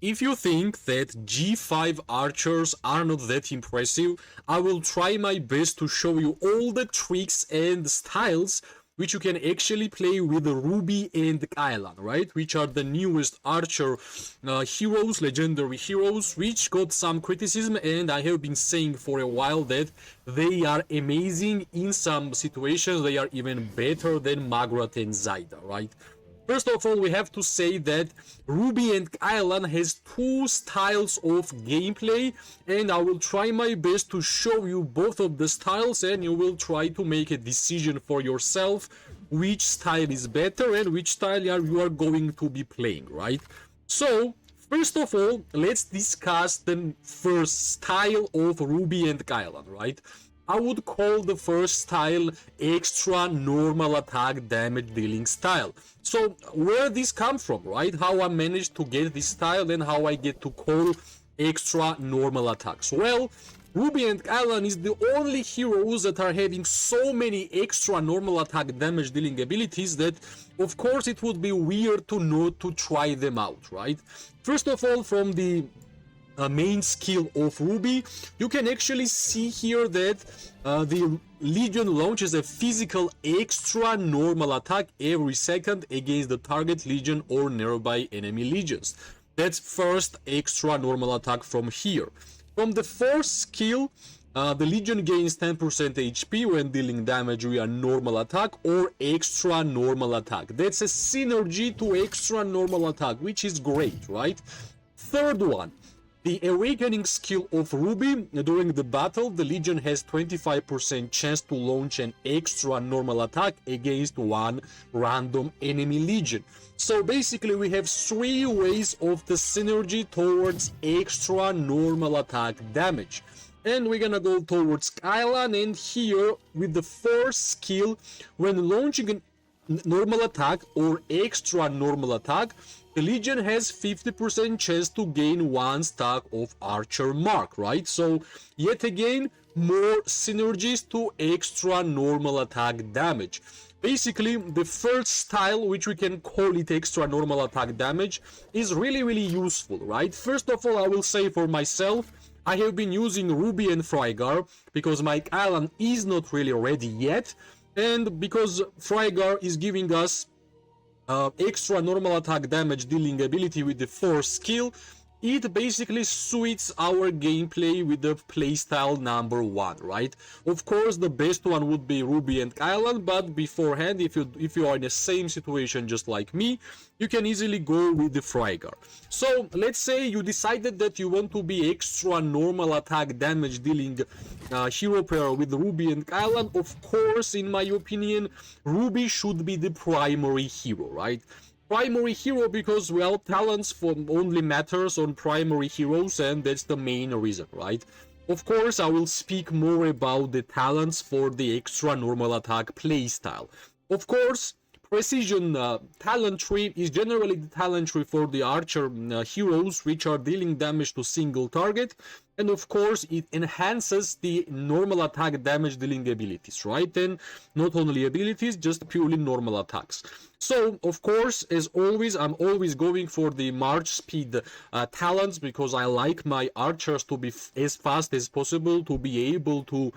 If you think that G5 archers are not that impressive, I will try my best to show you all the tricks and styles which you can actually play with Ruby and Kylan, right? Which are the newest archer heroes, legendary heroes, which got some criticism, and I have been saying for a while that they are amazing in some situations. They are even better than Magrat and Zaida, right? First of all, we have to say that Ruby and Kylan has two styles of gameplay, and I will try my best to show you both of the styles, and you will try to make a decision for yourself which style is better and which style you are going to be playing, right? So, first of all, let's discuss the first style of Ruby and Kylan, right? I would call the first style extra normal attack damage dealing style. So where this come from, right? How I managed to get this style and how I get to call extra normal attacks. Well, Ruby and Alan is the only heroes that are having so many extra normal attack damage dealing abilities that of course it would be weird to not to try them out, right? First of all, from the main skill of Ruby, you can actually see here that the Legion launches a physical extra normal attack every second against the target Legion or nearby enemy Legions. That's first extra normal attack from here. From the fourth skill, the Legion gains 10% HP when dealing damage via normal attack or extra normal attack. That's a synergy to extra normal attack, which is great, right? Third one, the Awakening skill of Ruby. During the battle, the Legion has 25% chance to launch an extra normal attack against one random enemy Legion. So basically we have three ways of the synergy towards extra normal attack damage. And we're gonna go towards Kylan, and here with the fourth skill, when launching an normal attack or extra normal attack, the Legion has 50% chance to gain one stack of Archer Mark, right? So yet again, more synergies to extra normal attack damage. Basically, the first style, which we can call it extra normal attack damage, is really useful, right? First of all, I will say for myself, I have been using Ruby and Frygar because my Kylan is not really ready yet, and because Frygar is giving us extra normal attack damage dealing ability with the fourth skill, it basically suits our gameplay with the playstyle number one, right? Of course, the best one would be Ruby and Kylan, but beforehand, if you are in the same situation just like me, you can easily go with the Frygar. So let's say you decided that you want to be extra normal attack damage dealing hero pair with Ruby and Kylan. Of course, in my opinion, Ruby should be the primary hero, right? Primary hero because, well, talents only matters on primary heroes, and that's the main reason, right? Of course, I will speak more about the talents for the extra normal attack playstyle. Of course, precision talent tree is generally the talent tree for the archer heroes which are dealing damage to single target, and of course it enhances the normal attack damage dealing abilities, right? And not only abilities, just purely normal attacks. So of course, as always, I'm always going for the march speed talents because I like my archers to be as fast as possible, to be able to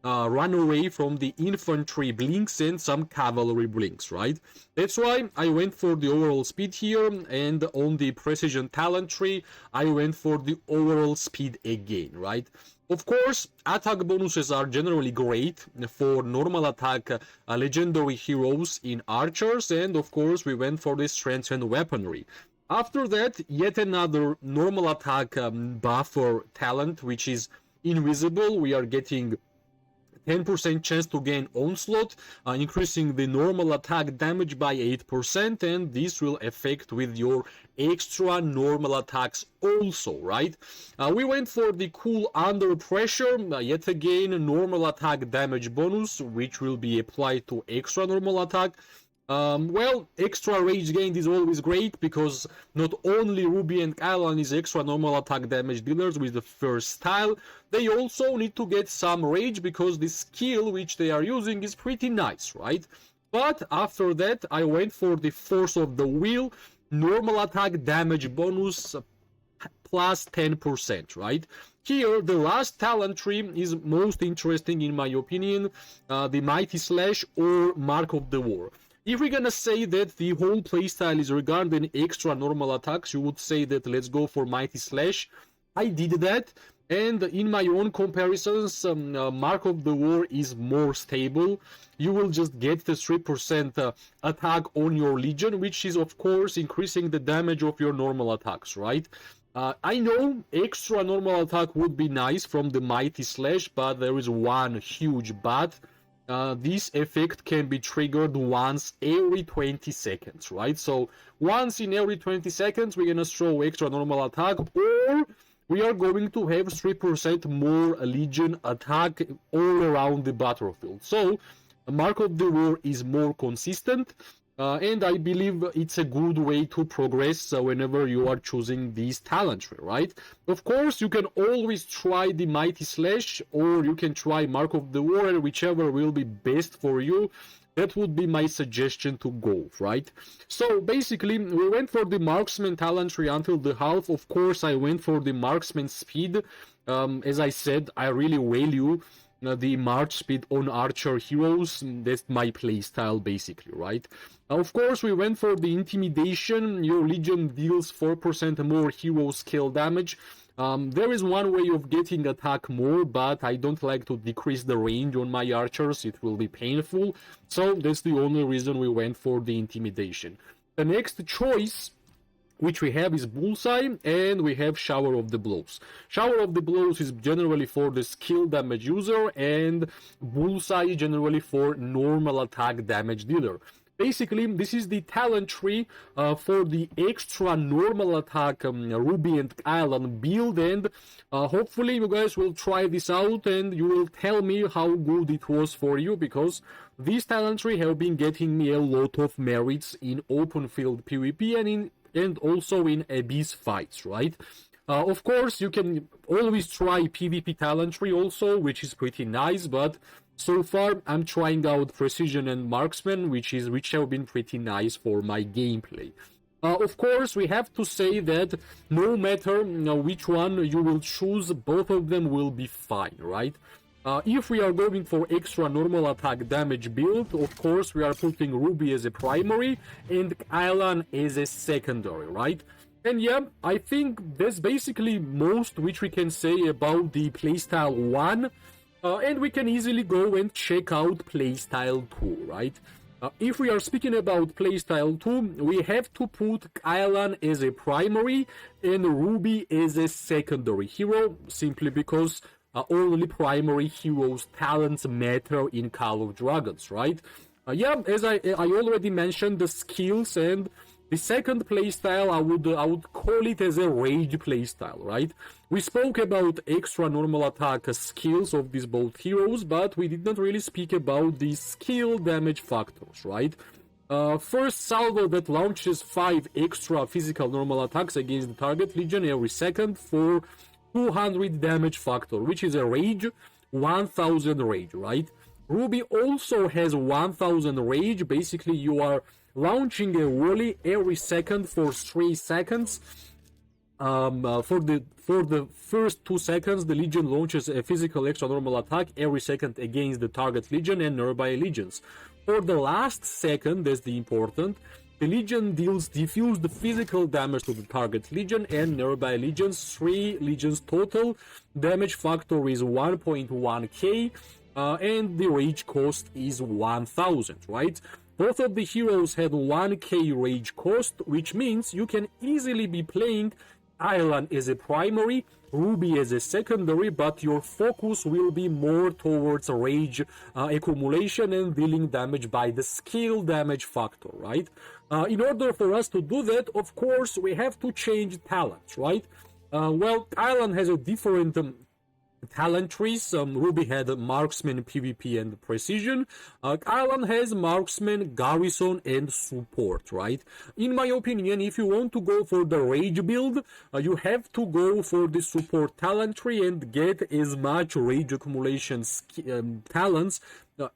run away from the infantry blinks and some cavalry blinks, right? That's why I went for the overall speed here, and on the precision talent tree, I went for the overall speed again, right? Of course, attack bonuses are generally great for normal attack legendary heroes in archers, and of course we went for the strength and weaponry. After that, yet another normal attack buffer talent, which is invisible. We are getting 10% chance to gain onslaught, increasing the normal attack damage by 8%, and this will affect with your extra normal attacks also, right? We went for the cool under pressure, yet again normal attack damage bonus, which will be applied to extra normal attack. Well, extra rage gained is always great because not only Ruby and Kylan is extra normal attack damage dealers with the first style, they also need to get some rage because the skill which they are using is pretty nice, right? But after that, I went for the force of the will, normal attack damage bonus plus 10%, right? Here, the last talent tree is most interesting in my opinion, the Mighty Slash or Mark of the War. If we're gonna say that the whole playstyle is regarding extra normal attacks, you would say that let's go for Mighty Slash. I did that, and in my own comparisons, Mark of the War is more stable. You will just get the 3% attack on your Legion, which is of course increasing the damage of your normal attacks, right? I know extra normal attack would be nice from the Mighty Slash, but there is one huge but. This effect can be triggered once every 20 seconds, right? So once in every 20 seconds, we're gonna throw extra normal attack, or we are going to have 3% more Legion attack all around the battlefield. So Mark of the War is more consistent, and I believe it's a good way to progress whenever you are choosing this talent tree, right? Of course, you can always try the Mighty Slash, or you can try Mark of the War, whichever will be best for you. That would be my suggestion to go, right? So basically, we went for the Marksman talent tree until the half. Of course, I went for the Marksman speed. As I said, I really value the March speed on Archer heroes. That's my playstyle, basically, right? Of course, we went for the Intimidation. Your Legion deals 4% more hero skill damage. There is one way of getting attack more, but I don't like to decrease the range on my archers. It will be painful. So that's the only reason we went for the Intimidation. The next choice which we have is Bullseye, and we have Shower of the Blows. Shower of the Blows is generally for the skill damage user, and Bullseye generally for normal attack damage dealer. Basically, this is the talent tree for the extra normal attack Ruby and Island build, and hopefully you guys will try this out and you will tell me how good it was for you, because this talent tree have been getting me a lot of merits in open field PvP and also in Abyss fights, right? Of course, you can always try PvP talent tree also, which is pretty nice, but so far I'm trying out Precision and Marksman, which have been pretty nice for my gameplay. Of course, we have to say that no matter which one you will choose, both of them will be fine, right? If we are going for extra normal attack damage build, of course we are putting Ruby as a primary and Kylan as a secondary, right? And yeah, I think that's basically most which we can say about the Playstyle 1. And we can easily go and check out Playstyle 2, right? If we are speaking about Playstyle 2, we have to put Kylan as a primary and Ruby as a secondary hero, simply because only primary heroes' talents matter in Call of Dragons, right? Yeah, as I already mentioned, the skills, and the second playstyle, I would call it as a rage playstyle, right? We spoke about extra normal attack skills of these both heroes, but we did not really speak about the skill damage factors, right? First salvo that launches 5 extra physical normal attacks against the target Legion every second for 200 damage factor, which is a rage, 1000 rage, right? Ruby also has 1000 rage. Basically, you are launching a volley every second for 3 seconds. For the first 2 seconds, the Legion launches a physical extra normal attack every second against the target Legion and nearby Legions. For the last second, that's the important, the Legion deals diffused physical damage to the target Legion and nearby Legions, 3 Legions total. Damage factor is 1.1k, and the rage cost is 1000, right? Both of the heroes had 1k rage cost, which means you can easily be playing Island as a primary, Ruby as a secondary, but your focus will be more towards rage accumulation and dealing damage by the skill damage factor, right? In order for us to do that, of course, we have to change talents, right? Well, Island has a different talent trees. Ruby had Marksman, PvP, and Precision. Kylan has Marksman, Garrison, and Support, right? In my opinion, if you want to go for the Rage build, you have to go for the Support talent tree and get as much Rage accumulation talents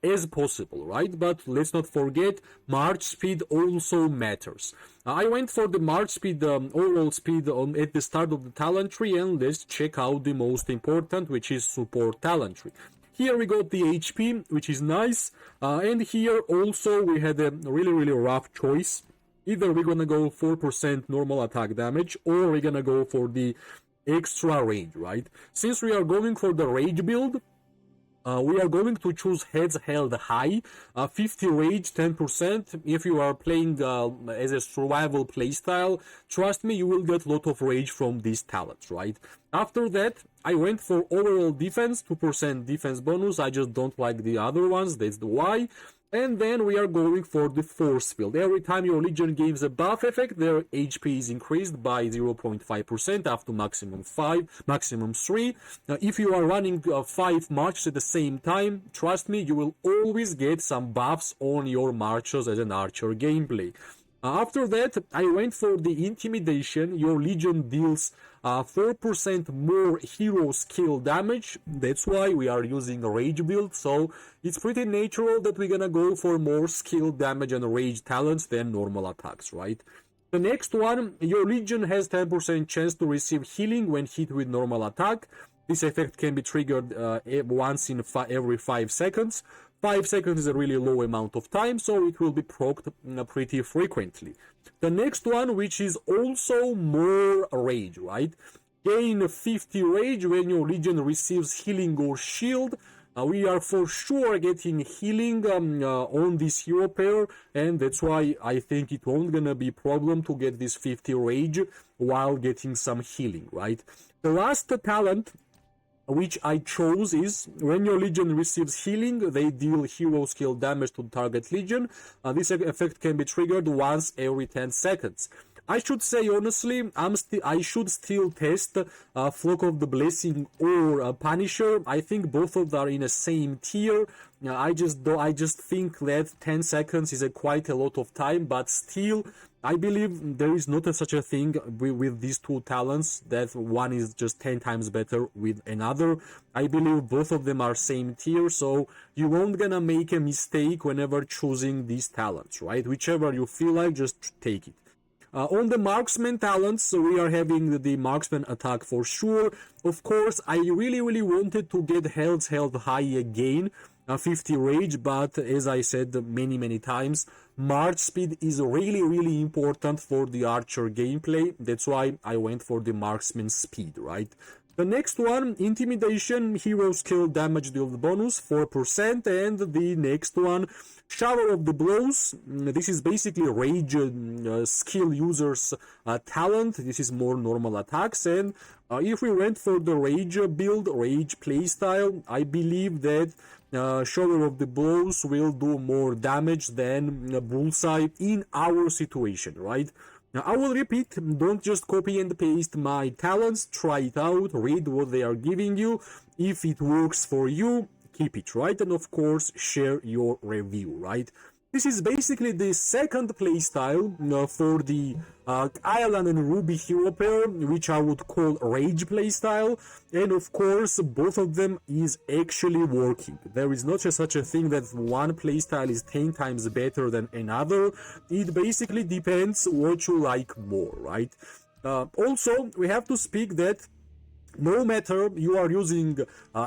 as possible, right? But let's not forget, march speed also matters. I went for the march speed, overall speed at the start of the talent tree, and let's check out the most important, which is support talent tree. Here we got the HP, which is nice, and here also we had a really rough choice. Either we're gonna go 4% normal attack damage, or we're gonna go for the extra range, right? Since we are going for the rage build, we are going to choose heads held high, 50 rage, 10%. If you are playing as a survival playstyle, trust me, you will get a lot of rage from these talents, right? After that, I went for overall defense, 2% defense bonus. I just don't like the other ones, that's the why. And then we are going for the force field. Every time your legion gives a buff effect, their HP is increased by 0.5% up to maximum 5, maximum 3. If you are running 5 marches at the same time, trust me, you will always get some buffs on your marches as an archer gameplay. After that, I went for the intimidation. Your legion deals 4% more hero skill damage. That's why we are using a rage build, so it's pretty natural that we're gonna go for more skill damage and rage talents than normal attacks, right? The next one, your legion has 10% chance to receive healing when hit with normal attack. This effect can be triggered once in every 5 seconds. 5 seconds is a really low amount of time, so it will be procced pretty frequently. The next one, which is also more rage, right? Gain 50 rage when your legion receives healing or shield. We are for sure getting healing on this hero pair, and that's why I think it won't gonna be problem to get this 50 rage while getting some healing, right? The last talent which I chose is when your legion receives healing, they deal hero skill damage to the target legion. This effect can be triggered once every 10 seconds. I should say honestly, I should still test Flock of the Blessing or Punisher. I think both of them are in the same tier. I just think that 10 seconds is quite a lot of time, but still, I believe there is not such a thing with these two talents that one is just 10 times better with another. I believe both of them are same tier, so you won't gonna make a mistake whenever choosing these talents, right? Whichever you feel like, just take it. On the marksman talents, we are having the marksman attack for sure. Of course, I really wanted to get health held high again, 50 rage, but as I said many times, march speed is really important for the archer gameplay. That's why I went for the marksman speed, right? The next one, intimidation, hero skill damage dealt bonus 4%, and the next one, shower of the blows. This is basically rage skill users talent. This is more normal attacks, and if we went for the rage build, rage playstyle, I believe that shower of the blows will do more damage than bullseye in our situation, right? Now, I will repeat, don't just copy and paste my talents, try it out, read what they are giving you. If it works for you, keep it, right? And of course, share your review, right? This is basically the second playstyle for the Island and Ruby hero pair, which I would call Rage playstyle. And of course, both of them is actually working. There is not just such a thing that one playstyle is 10 times better than another. It basically depends what you like more, right? Also, we have to speak that no matter you are using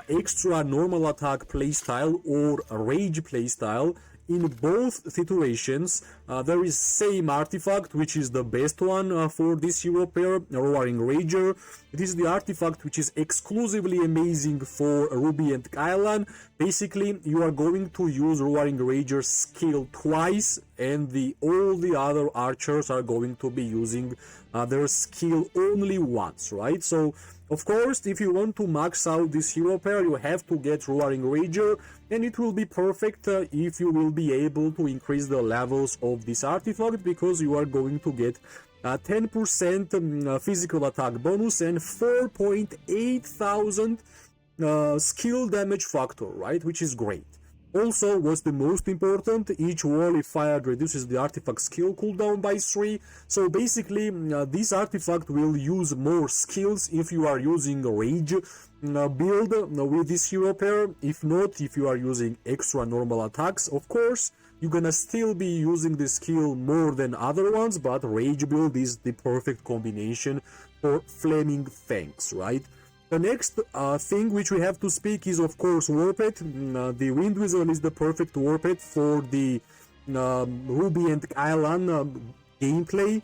extra normal attack playstyle or rage playstyle, in both situations, there is same artifact, which is the best one for this hero pair, Roaring Rager. It is the artifact which is exclusively amazing for Ruby and Kylan. Basically, you are going to use Roaring Rager's skill twice, and all the other archers are going to be using their skill only once, right? So, of course, if you want to max out this hero pair, you have to get Roaring Rager, and it will be perfect if you will be able to increase the levels of this artifact, because you are going to get 10% physical attack bonus and 4.8 thousand skill damage factor, right? Which is great. Also, what's the most important, each wall if fired reduces the artifact skill cooldown by 3. So basically, this artifact will use more skills if you are using rage build with this hero pair. If not, if you are using extra normal attacks, of course, you're gonna still be using the skill more than other ones, but rage build is the perfect combination for Flaming Fangs, right? The next thing which we have to speak is, of course, Warped. The Wind Whistle is the perfect Warped for the Ruby and Kylan gameplay.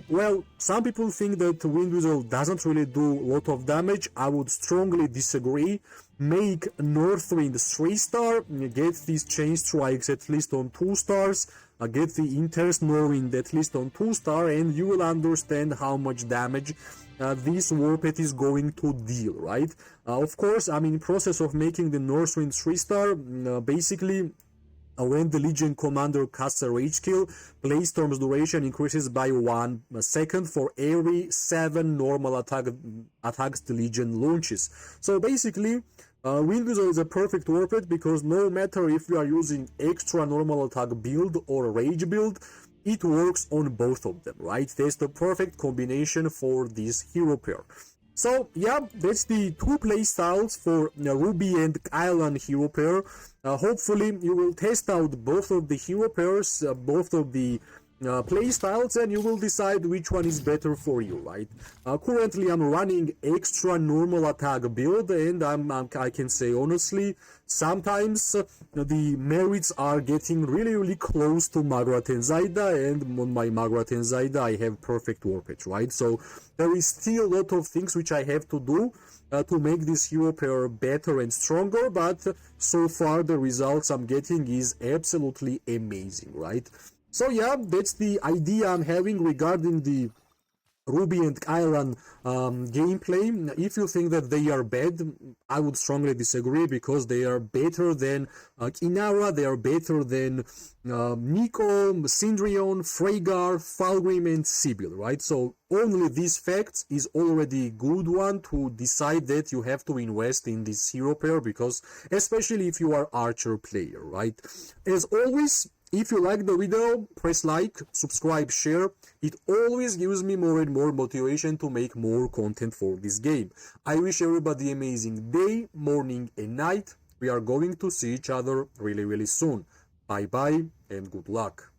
Well, some people think that Wind Whistle doesn't really do a lot of damage. I would strongly disagree. Make Northwind 3-star, get these chain strikes at least on 2 stars, get the Interest Norwind at least on 2-star, and you will understand how much damage this Warped is going to deal, right? Of course, I'm in process of making the Northwind 3-star. Basically, when the Legion Commander casts a Rage Kill, Playstorm's duration increases by 1 second for every 7 normal attacks the Legion launches. So basically, Wind Whistle is a perfect Warped because no matter if you are using extra normal attack build or Rage build, it works on both of them, right? That's the perfect combination for this hero pair. So yeah, that's the 2 playstyles for Ruby and Kylan hero pair. Hopefully you will test out both of the hero pairs, both of the playstyles, and you will decide which one is better for you, right? Currently I'm running extra normal attack build, and I can say honestly, sometimes the merits are getting really close to Magrat and Zaida, and on my Magrat and Zaida I have perfect Warped, right? So there is still a lot of things which I have to do to make this hero pair better and stronger, but so far the results I'm getting is absolutely amazing, right? So yeah, that's the idea I'm having regarding the Ruby and Kylan gameplay. If you think that they are bad, I would strongly disagree, because they are better than Inara, they are better than Nico, Syndrion, Freygar, Falgrim, and Sibyl, right? So only these facts is already a good one to decide that you have to invest in this hero pair, because especially if you are Archer player, right? As always, if you like the video, press like, subscribe, share. It always gives me more and more motivation to make more content for this game. I wish everybody an amazing day, morning and night. We are going to see each other really soon. Bye bye and good luck.